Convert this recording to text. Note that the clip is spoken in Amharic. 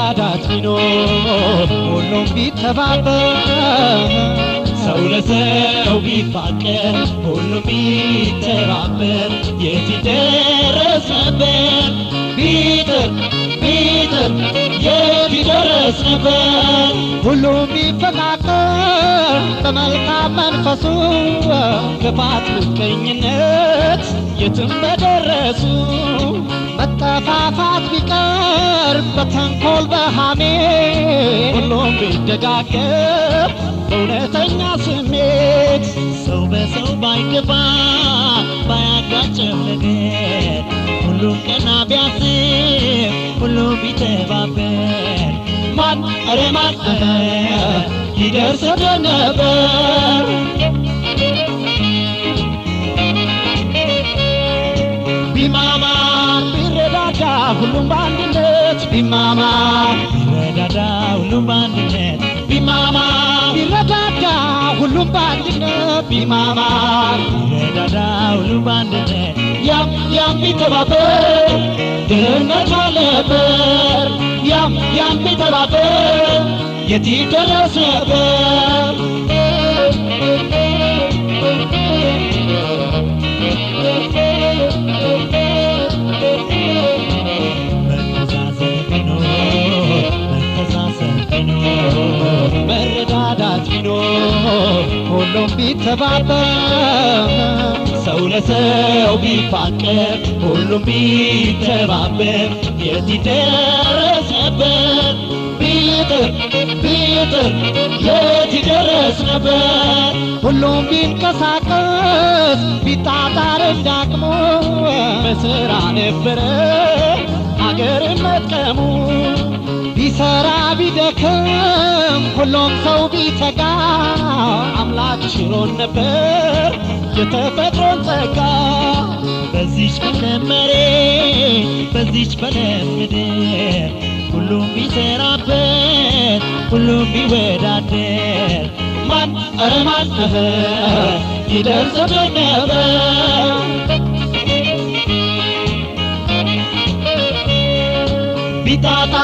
መረዳዳት ቢኖር ሁሉም ቢተባበር ሰው ለሰው ቢፋቀር ሁሉም ቢተባበር የት ይደረስ ነበር ቢጥር የት ይደረስ ነበር ሁሉም ቢፈቃቀር በመልካም መንፈሱ ክፋት ምቀኝነት የትም በደረሱ መጠፋፋት ቢቀር በተንኮል በሐሜት ሁሉም ቢደጋገፍ በእውነተኛ ስሜት ሰው በሰው ባይገባ ባያጋጨው ነገር ሁሉም ቀና ቢያስብ ሁሉም ቢተባበር ማን ኧረ ማን ይደርስ ነበር ቢማማ ቢረዳዳ ሁሉም በአንድነት ቢማማ ቢረዳዳ ሁሉም በአንድነት ቢማማ ቢረዳዳ ሁሉም በአንድነት ቢማማ ቢረዳዳ ሁሉም በአንድነት ያም ቢተባበር ድህነት አልነበር ያም ቢተባበር የት ይደረስ ነበር መረዳዳት ቢኖር ሁሉም ቢተባበር ሰው ለሰው ቢፋቀር ሁሉም ቢተባበር የት ይደረስ ነበር ቢጥር የት ይደረስ ነበር ሁሉም ቢንቀሳቀስ ቢጣጣር እንዳቅሙ በሥራ ነበረ አገርን መጥቀሙ ቢሰራ ቢደክም ሁሉም ሰው ቢተጋ አምላክ ሽሮን ነበር የተፈጥሮን ጸጋ በዚች በለም መሬት በዚች በለም ምድር ሁሉም ቢሰራበት ሁሉም ቢወዳደር ማን ኧረ ማን ይደርስብን ነበር ቢጣጣ